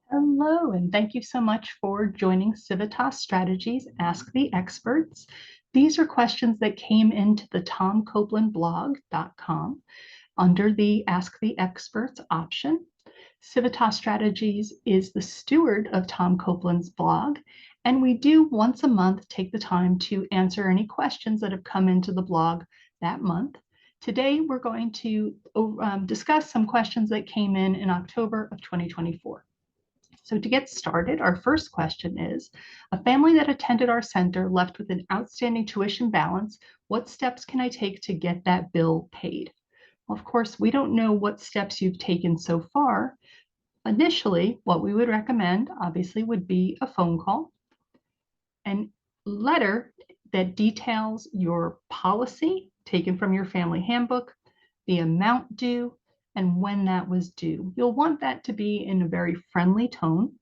Hello, and thank you so much for joining Civitas Strategies Ask the Experts. These are questions that came into the tomcopelandblog.com under the Ask the Experts option. Civitas Strategies is the steward of Tom Copeland's blog, and we do once a month take the time to answer any questions that have come into the blog that month. Today, we're going to discuss some questions that came in October of 2024. So to get started, our first question is, a family that attended our center left with an outstanding tuition balance. What steps can I take to get that bill paid? Well, of course, we don't know what steps you've taken so far. Initially, what we would recommend, obviously, would be a phone call, and letter that details your policy taken from your family handbook, the amount due, and when that was due. You'll want that to be in a very friendly tone.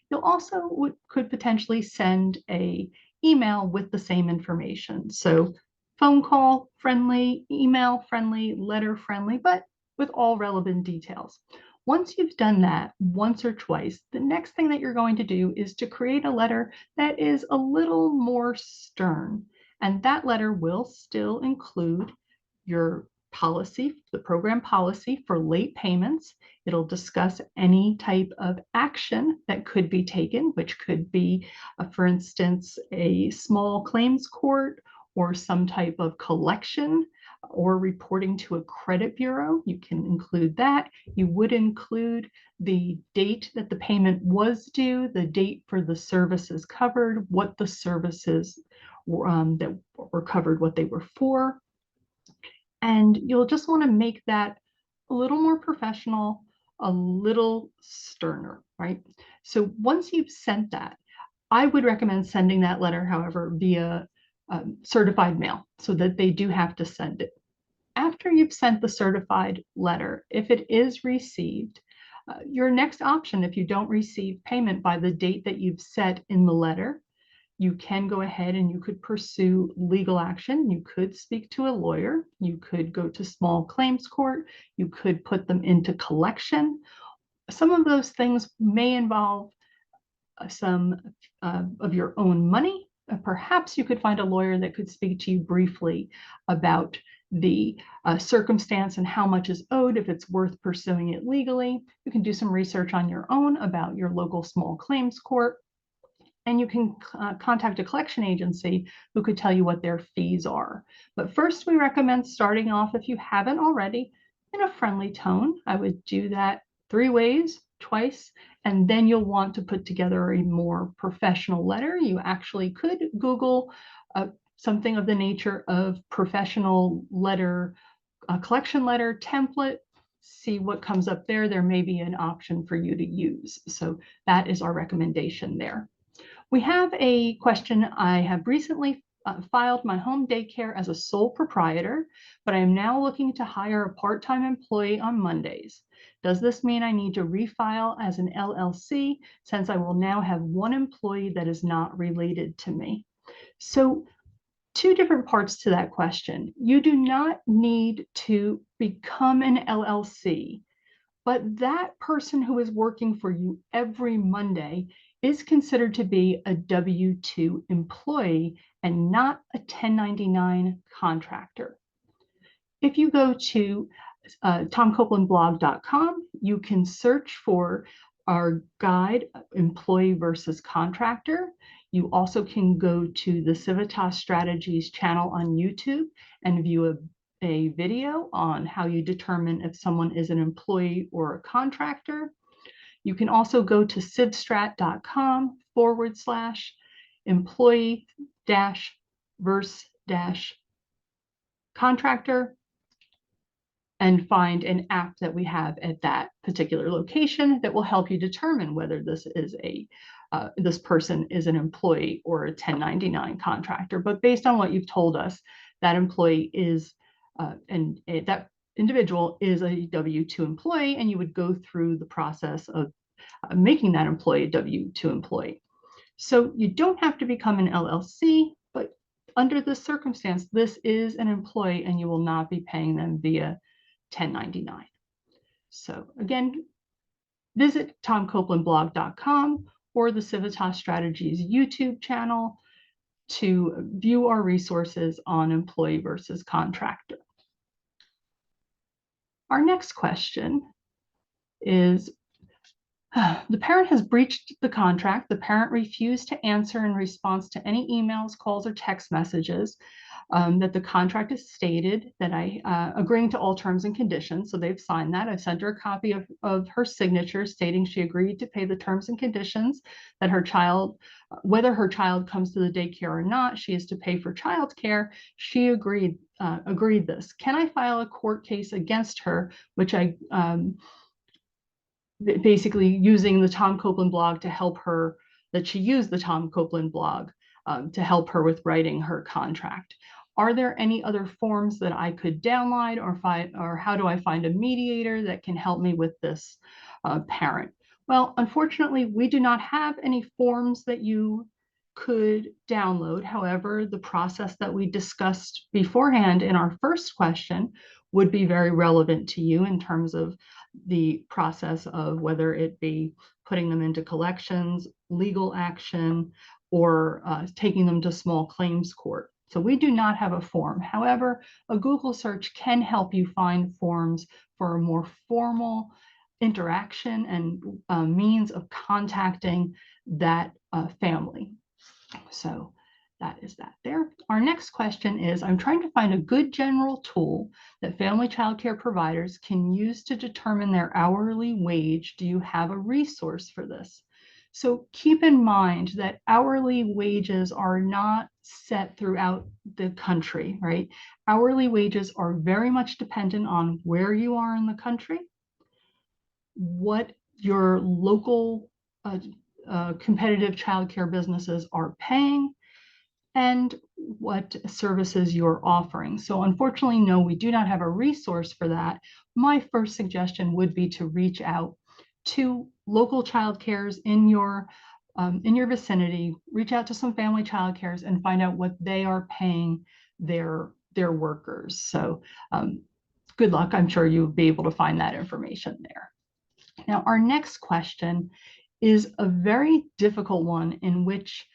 You'll also could potentially send an email with the same information. So phone call friendly, email friendly, letter friendly, but with all relevant details. Once you've done that once or twice, the next thing that you're going to do is to create a letter that is a little more stern. And that letter will still include your policy, the program policy for late payments. It'll discuss any type of action that could be taken, which could be, for instance, a small claims court or some type of collection or reporting to a credit bureau. You can include that. You would include the date that the payment was due, the date for the services covered, what the services that were covered, what they were for. And you'll just want to make that a little more professional, a little sterner, right? So once you've sent that, I would recommend sending that letter, however, via certified mail so that they do have to send it. After you've sent the certified letter, if it is received, your next option, if you don't receive payment by the date that you've set in the letter, you can go ahead and you could pursue legal action. You could speak to a lawyer. You could go to small claims court. You could put them into collection. Some of those things may involve some of your own money. Perhaps you could find a lawyer that could speak to you briefly about the circumstance and how much is owed, if it's worth pursuing it legally. You can do some research on your own about your local small claims court. And you can contact a collection agency who could tell you what their fees are. But first, we recommend starting off, if you haven't already, in a friendly tone. I would do that 3 ways, twice, and then you'll want to put together a more professional letter. You actually could Google something of the nature of professional letter, collection letter template, see what comes up there. There may be an option for you to use. So that is our recommendation there. We have a question. I have recently filed my home daycare as a sole proprietor, but I am now looking to hire a part-time employee on Mondays. Does this mean I need to refile as an LLC since I will now have one employee that is not related to me? So 2 different parts to that question. You do not need to become an LLC, but that person who is working for you every Monday is considered to be a W-2 employee and not a 1099 contractor. If you go to tomcopelandblog.com, you can search for our guide, Employee versus Contractor. You also can go to the Civitas Strategies channel on YouTube and view a video on how you determine if someone is an employee or a contractor. You can also go to civstrat.com/employee-verse-contractor and find an app that we have at that particular location that will help you determine whether this is this person is an employee or a 1099 contractor. But based on what you've told us, that employee is that individual is a W-2 employee, and you would go through the process of making that employee a W-2 employee. So you don't have to become an LLC, but under this circumstance, this is an employee and you will not be paying them via 1099. So again, Visit tomcopelandblog.com or the Civitas Strategies YouTube channel to view our resources on employee versus contractor. Our next question is, the parent has breached the contract. The parent refused to answer in response to any emails, calls, or text messages. That the contract is stated that agreeing to all terms and conditions. So they've signed that. I've sent her a copy of her signature stating she agreed to pay the terms and conditions, that her child, whether her child comes to the daycare or not, she is to pay for childcare. She agreed this. Can I file a court case against her, which I basically using the Tom Copeland blog to help her, that she used the Tom Copeland blog to help her with writing her contract? Are there any other forms that I could download, or how do I find a mediator that can help me with this parent? Well, unfortunately, we do not have any forms that you could download. However, the process that we discussed beforehand in our first question would be very relevant to you in terms of the process of whether it be putting them into collections, legal action, or taking them to small claims court. So we do not have a form. However, a Google search can help you find forms for a more formal interaction and means of contacting that family. So that is that there. Our next question is, I'm trying to find a good general tool that family child care providers can use to determine their hourly wage. Do you have a resource for this? So keep in mind that hourly wages are not set throughout the country, right? Hourly wages are very much dependent on where you are in the country, what your local competitive childcare businesses are paying, and what services you're offering. So unfortunately, no, we do not have a resource for that. My first suggestion would be to reach out to local child cares in your vicinity, reach out to some family child cares and find out what they are paying their workers. So good luck. I'm sure you'll be able to find that information there. Now, our next question is a very difficult one in which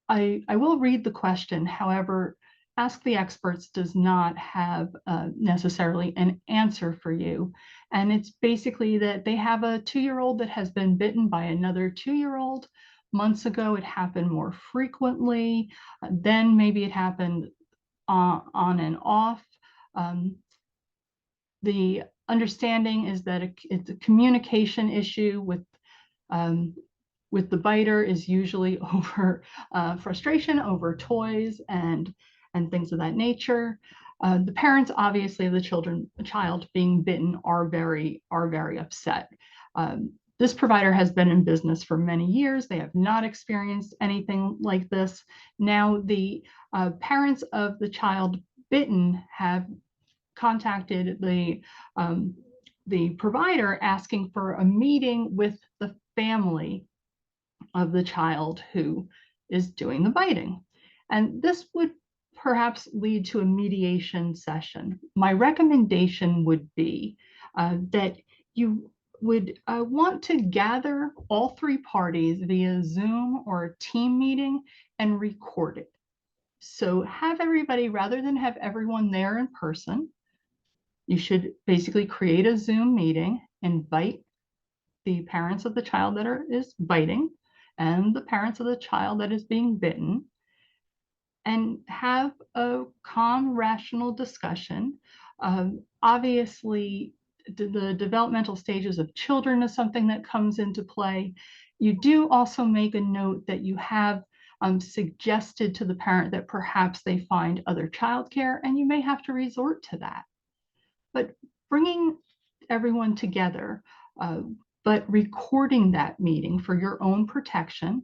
I will read the question. However, Ask the Experts does not have necessarily an answer for you. And it's basically that they have a 2-year-old that has been bitten by another 2-year-old. Months ago, it happened more frequently. Then maybe it happened on and off. The understanding is that it's a communication issue with the biter is usually over frustration over toys and things of that nature. The parents, obviously, of the child being bitten are very upset. This provider has been in business for many years. They have not experienced anything like this. Now, the parents of the child bitten have contacted the provider asking for a meeting with the family of the child who is doing the biting. And this would perhaps lead to a mediation session. My recommendation would be that you would want to gather all 3 parties via Zoom or a team meeting and record it. So have everybody, rather than have everyone there in person, you should basically create a Zoom meeting, invite the parents of the child that is biting and the parents of the child that is being bitten, and have a calm, rational discussion. Obviously, the developmental stages of children is something that comes into play. You do also make a note that you have suggested to the parent that perhaps they find other childcare, and you may have to resort to that. But bringing everyone together, but recording that meeting for your own protection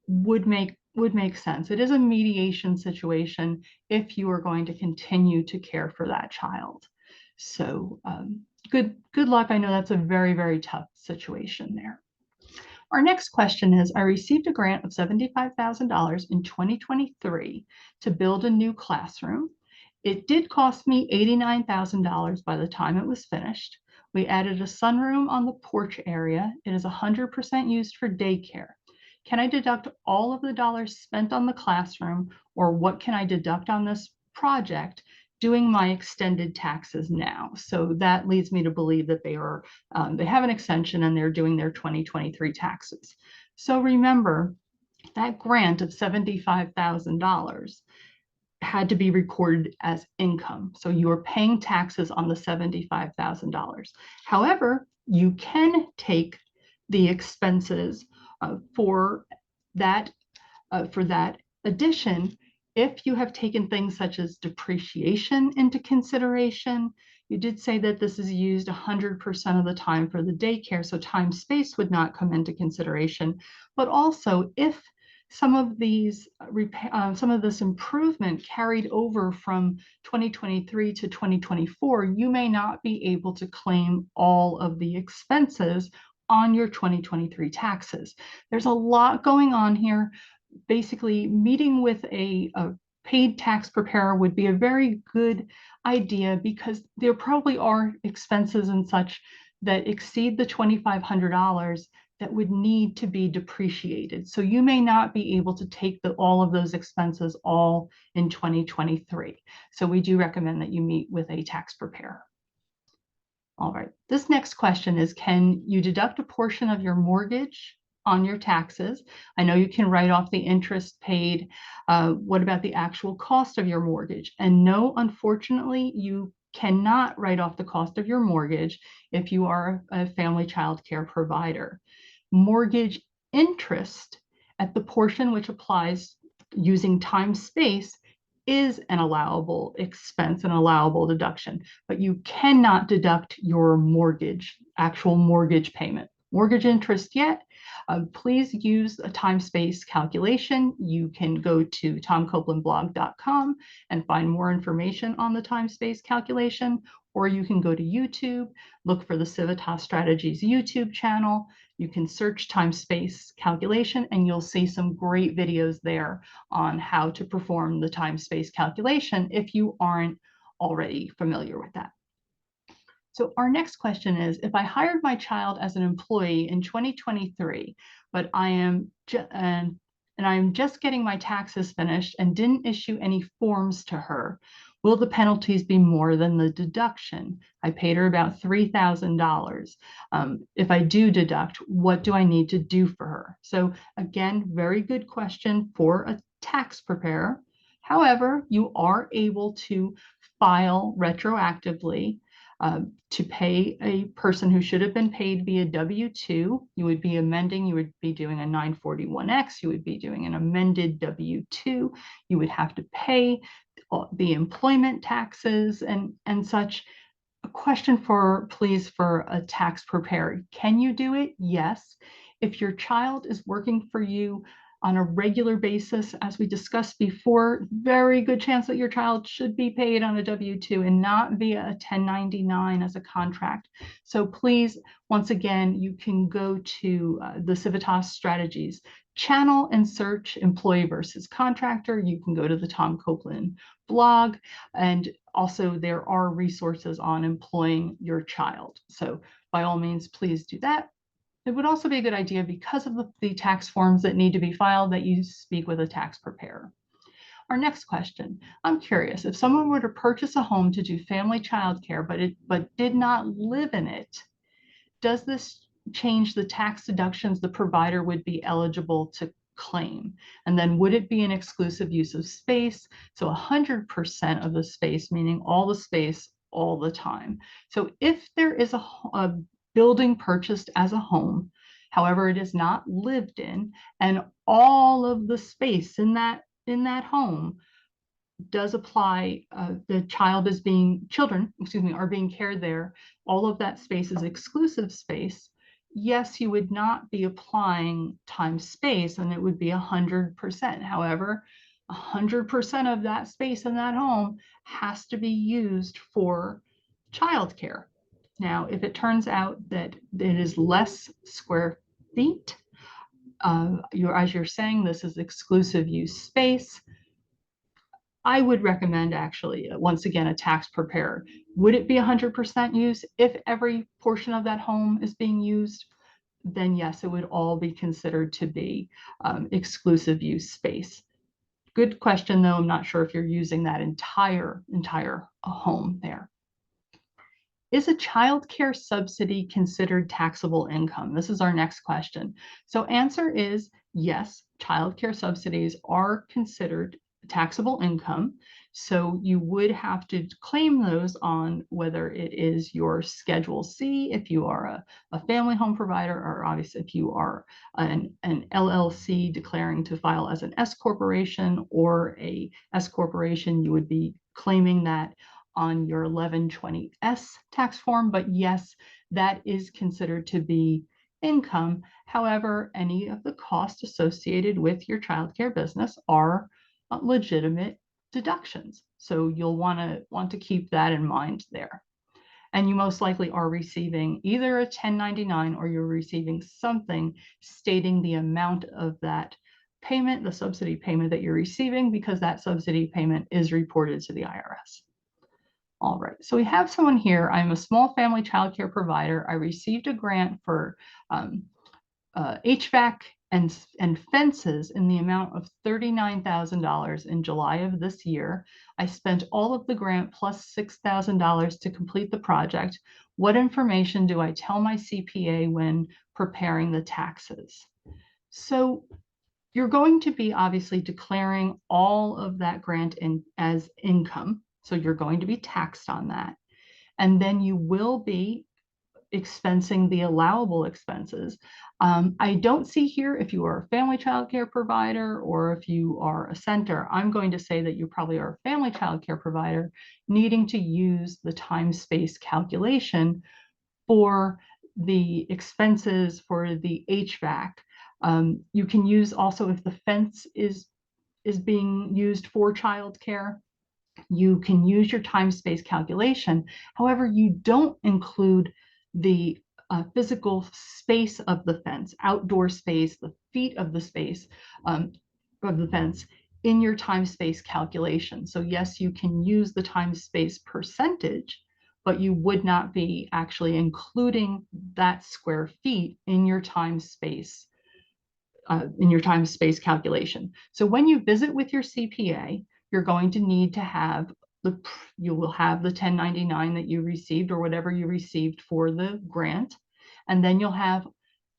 would make sense. It is a mediation situation if you are going to continue to care for that child. So good luck. I know that's a very tough situation there. Our next question is, I received a grant of $75,000 in 2023 to build a new classroom. It did cost me $89,000 by the time it was finished. We added a sunroom on the porch area. It is 100% used for daycare. Can I deduct all of the dollars spent on the classroom, or what can I deduct on this project doing my extended taxes now? So that leads me to believe that they have an extension and they're doing their 2023 taxes. So remember, that grant of $75,000 had to be recorded as income. So you are paying taxes on the $75,000. However, you can take the expenses for that addition if you have taken things such as depreciation into consideration. You did say that this is used 100% of the time for the daycare, so time space would not come into consideration. But also, if some of this improvement carried over from 2023 to 2024, you may not be able to claim all of the expenses on your 2023 taxes. There's a lot going on here. Basically, meeting with a paid tax preparer would be a very good idea, because there probably are expenses and such that exceed the $2,500 that would need to be depreciated. So you may not be able to take all of those expenses all in 2023. So we do recommend that you meet with a tax preparer. All right, this next question is, can you deduct a portion of your mortgage on your taxes? I know you can write off the interest paid. What about the actual cost of your mortgage? And no, unfortunately, you cannot write off the cost of your mortgage if you are a family child care provider. Mortgage interest at the portion which applies using time space is an allowable expense, an allowable deduction, but you cannot deduct your actual mortgage payment. Mortgage interest yet, please use a time space calculation. You can go to tomcopelandblog.com and find more information on the time space calculation, or you can go to YouTube, look for the Civitas Strategies YouTube channel. You can search time space calculation and you'll see some great videos there on how to perform the time space calculation if you aren't already familiar with that. So our next question is, if I hired my child as an employee in 2023, but I am just getting my taxes finished and didn't issue any forms to her, will the penalties be more than the deduction? I paid her about $3,000. If I do deduct, what do I need to do for her? So again, very good question for a tax preparer. However, you are able to file retroactively to pay a person who should have been paid via W-2. You would be amending, you would be doing a 941X, you would be doing an amended W-2. You would have to pay the employment taxes and such. A question please, for a tax preparer. Can you do it? Yes. If your child is working for you on a regular basis, as we discussed before, very good chance that your child should be paid on a W-2 and not via a 1099 as a contract. So please, once again, you can go to the Civitas Strategies channel and search employee versus contractor. You can go to the Tom Copeland blog, and also there are resources on employing your child. So by all means, please do that. It would also be a good idea, because of the tax forms that need to be filed, that you speak with a tax preparer. Our next question, I'm curious, if someone were to purchase a home to do family child care, but did not live in it, does this change the tax deductions the provider would be eligible to claim? And then would it be an exclusive use of space? So 100% of the space, meaning all the space all the time. So if there is a building purchased as a home, however, it is not lived in, and all of the space in that home does apply, children are being cared there, all of that space is exclusive space, yes, you would not be applying time space, and it would be 100%. However, 100% of that space in that home has to be used for childcare. Now, if it turns out that it is less square feet, as you're saying, this is exclusive use space, I would recommend actually, once again, a tax preparer. Would it be 100% use if every portion of that home is being used? Then yes, it would all be considered to be exclusive use space. Good question, though. I'm not sure if you're using that entire home there. Is a child care subsidy considered taxable income? This is our next question. So answer is yes, child care subsidies are considered taxable income. So you would have to claim those on whether it is your Schedule C, if you are a family home provider, or obviously if you are an LLC declaring to file as an S corporation or a S corporation, you would be claiming that on your 1120S tax form, but yes, that is considered to be income. However, any of the costs associated with your childcare business are legitimate deductions. So you'll want to keep that in mind there. And you most likely are receiving either a 1099 or you're receiving something stating the amount of that payment, the subsidy payment that you're receiving, because that subsidy payment is reported to the IRS. All right, so we have someone here. I'm a small family childcare provider. I received a grant for HVAC and fences in the amount of $39,000 in July of this year. I spent all of the grant plus $6,000 to complete the project. What information do I tell my CPA when preparing the taxes? So you're going to be obviously declaring all of that grant as income. So you're going to be taxed on that. And then you will be expensing the allowable expenses. I don't see here if you are a family child care provider or if you are a center. I'm going to say that you probably are a family child care provider needing to use the time-space calculation for the expenses for the HVAC. You can use also if the fence is being used for childcare, you can use your time-space calculation. However, you don't include the physical space of the fence, outdoor space, the feet of the space of the fence in your time-space calculation. So yes, you can use the time-space percentage, but you would not be actually including that square feet in your time-space calculation. So when you visit with your CPA, you're going to need to have you will have the 1099 that you received or whatever you received for the grant. And then you'll have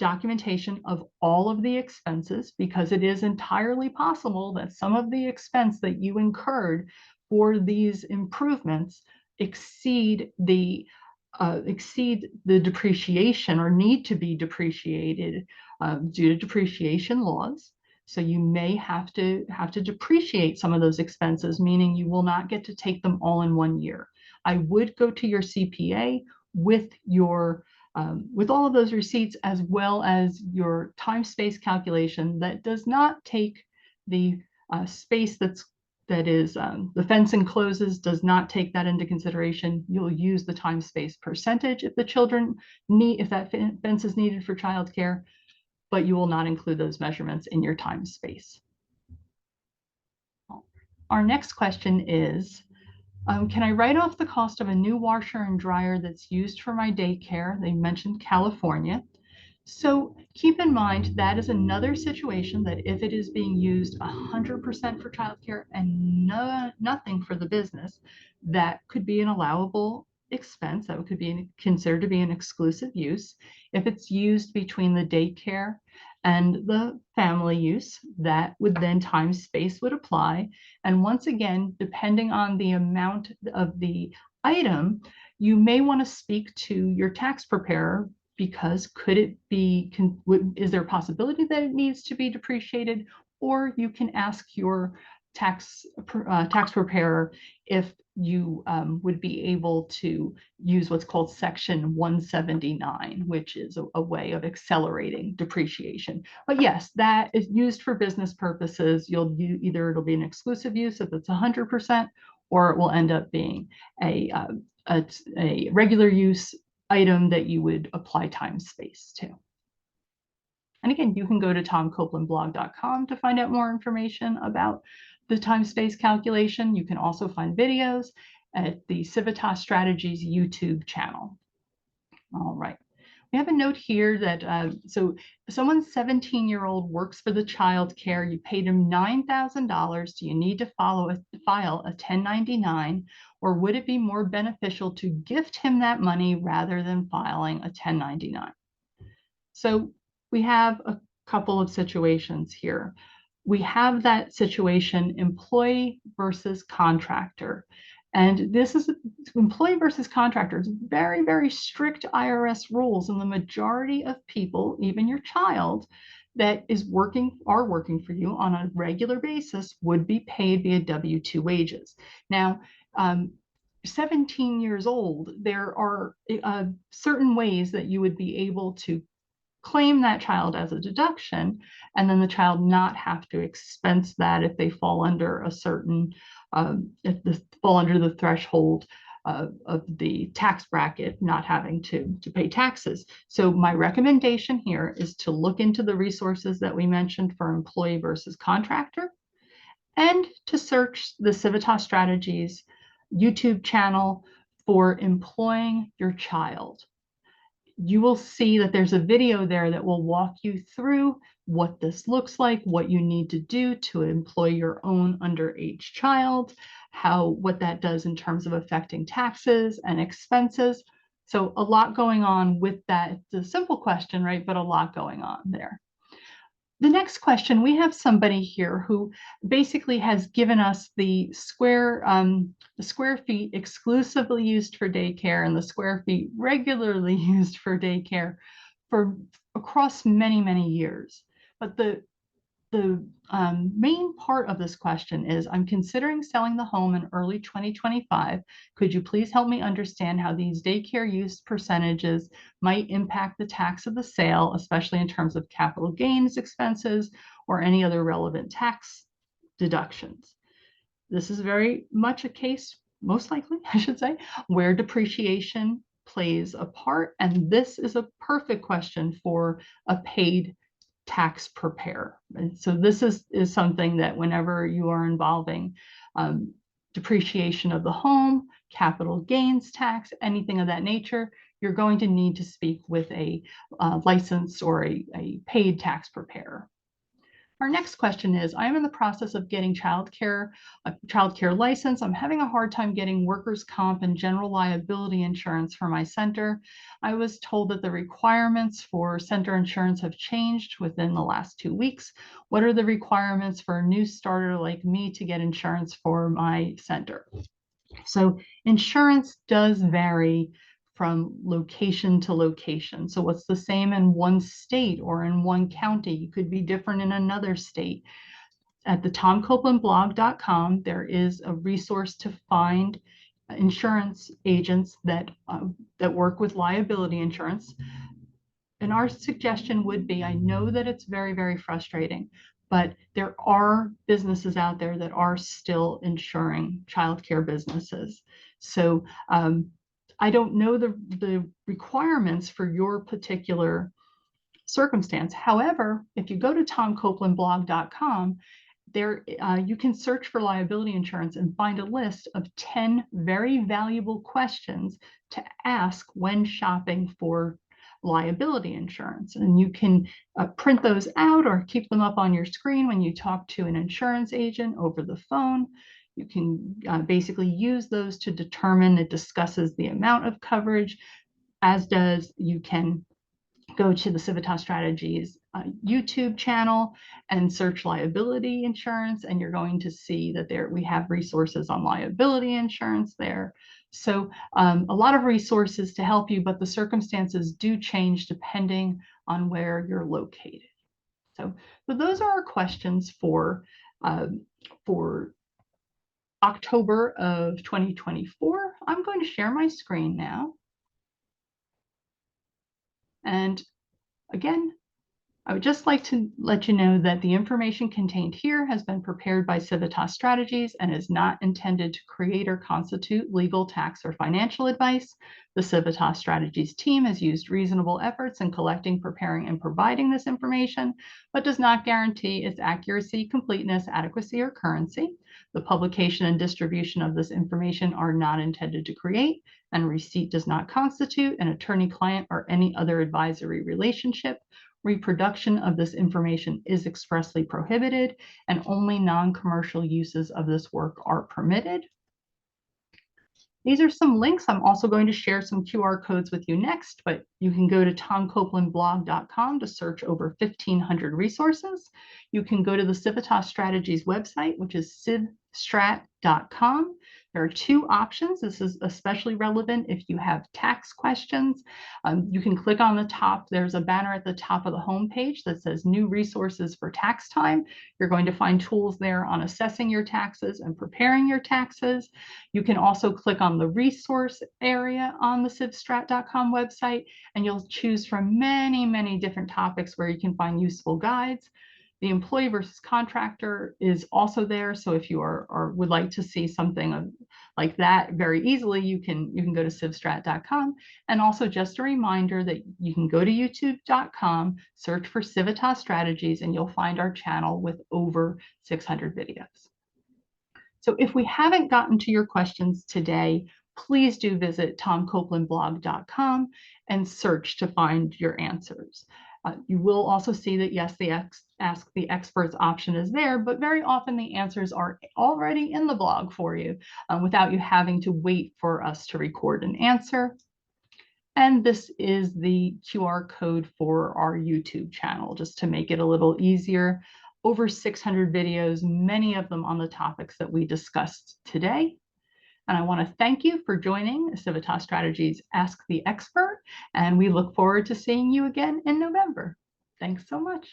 documentation of all of the expenses, because it is entirely possible that some of the expense that you incurred for these improvements exceed the depreciation or need to be depreciated due to depreciation laws. So you may have to depreciate some of those expenses, meaning you will not get to take them all in one year. I would go to your CPA with your with all of those receipts, as well as your time-space calculation that does not take the space that is the fence encloses, does not take that into consideration. You'll use the time-space percentage if the children need, if that fence is needed for childcare, but you will not include those measurements in your time-space. Our next question is, can I write off the cost of a new washer and dryer that's used for my daycare? They mentioned California. So keep in mind that is another situation that if it is being used 100% for childcare and nothing for the business, that could be an allowable expense. That could be considered to be an exclusive use. If it's used between the daycare and the family use, that would then time-space would apply. And once again, depending on the amount of the item, you may want to speak to your tax preparer, because could it be, is there a possibility that it needs to be depreciated? Or you can ask your tax preparer if you would be able to use what's called Section 179, which is a way of accelerating depreciation. But yes, that is used for business purposes. Either it'll be an exclusive use if it's 100%, or it will end up being a regular use item that you would apply time-space to. And again, you can go to tomcopelandblog.com to find out more information about the time-space calculation, you can also find videos at the Civitas Strategies YouTube channel. All right. We have a note here that so someone's 17-year-old works for the child care. You paid him $9,000. Do you need to file a 1099, or would it be more beneficial to gift him that money rather than filing a 1099? So we have a couple of situations here. We have that situation, employee versus contractor. And this is employee versus contractors, very, very strict IRS rules. And the majority of people, even your child, that are working for you on a regular basis would be paid via W-2 wages. Now, 17 years old, there are certain ways that you would be able to claim that child as a deduction, and then the child not have to expense that if they fall under a certain, if they fall under the threshold of the tax bracket, not having to pay taxes. So my recommendation here is to look into the resources that we mentioned for employee versus contractor, and to search the Civitas Strategies YouTube channel for employing your child. You will see that there's a video there that will walk you through what this looks like, what you need to do to employ your own underage child, what that does in terms of affecting taxes and expenses. So a lot going on with that. It's a simple question, right? But a lot going on there. The next question, we have somebody here who basically has given us the square feet exclusively used for daycare and the square feet regularly used for daycare for across many, many years. But the main part of this question is, I'm considering selling the home in early 2025. Could you please help me understand how these daycare use percentages might impact the tax of the sale, especially in terms of capital gains expenses or any other relevant tax deductions? This is very much a case, most likely, I should say, where depreciation plays a part. And this is a perfect question for a paid tax preparer. And so this is something that whenever you are involving depreciation of the home, capital gains tax, anything of that nature, you're going to need to speak with a licensed or a paid tax preparer. Our next question is, I'm in the process of getting a childcare license. I'm having a hard time getting workers' comp and general liability insurance for my center. I was told that the requirements for center insurance have changed within the last 2 weeks. What are the requirements for a new starter like me to get insurance for my center? So insurance does vary from location to location. So what's the same in one state or in one county could be different in another state. At the tomcopelandblog.com, there is a resource to find insurance agents that work with liability insurance. And our suggestion would be, I know that it's very, very frustrating, but there are businesses out there that are still insuring childcare businesses. So I don't know the requirements for your particular circumstance. However, if you go to tomcopelandblog.com, there you can search for liability insurance and find a list of 10 very valuable questions to ask when shopping for liability insurance. And you can print those out or keep them up on your screen when you talk to an insurance agent over the phone. You can basically use those to determine, it discusses the amount of coverage, as does, you can go to the Civitas Strategies YouTube channel and search liability insurance, and you're going to see that we have resources on liability insurance there. So a lot of resources to help you, but the circumstances do change depending on where you're located. So those are our questions for October of 2024. I'm going to share my screen now. And again, I would just like to let you know that the information contained here has been prepared by Civitas Strategies and is not intended to create or constitute legal, tax, or financial advice. The Civitas Strategies team has used reasonable efforts in collecting, preparing, and providing this information, but does not guarantee its accuracy, completeness, adequacy, or currency. The publication and distribution of this information are not intended to create, and receipt does not constitute an attorney-client or any other advisory relationship. Reproduction of this information is expressly prohibited, and only non-commercial uses of this work are permitted. These are some links. I'm also going to share some QR codes with you next, but you can go to tomcopelandblog.com to search over 1,500 resources. You can go to the Civitas Strategies website, which is civstrat.com. There are two options. This is especially relevant if you have tax questions. You can click on the top. There's a banner at the top of the homepage that says New Resources for Tax Time. You're going to find tools there on assessing your taxes and preparing your taxes. You can also click on the resource area on the civstrat.com website, and you'll choose from many, many different topics where you can find useful guides. The employee versus contractor is also there. So if you would like to see something like that very easily, you can go to civstrat.com. And also just a reminder that you can go to youtube.com, search for Civitas Strategies, and you'll find our channel with over 600 videos. So if we haven't gotten to your questions today, please do visit tomcopelandblog.com and search to find your answers. You will also see that, yes, the Ask the Experts option is there, but very often the answers are already in the blog for you without you having to wait for us to record an answer. And this is the QR code for our YouTube channel, just to make it a little easier. Over 600 videos, many of them on the topics that we discussed today. And I want to thank you for joining Civitas Strategies Ask the Expert, and we look forward to seeing you again in November. Thanks so much.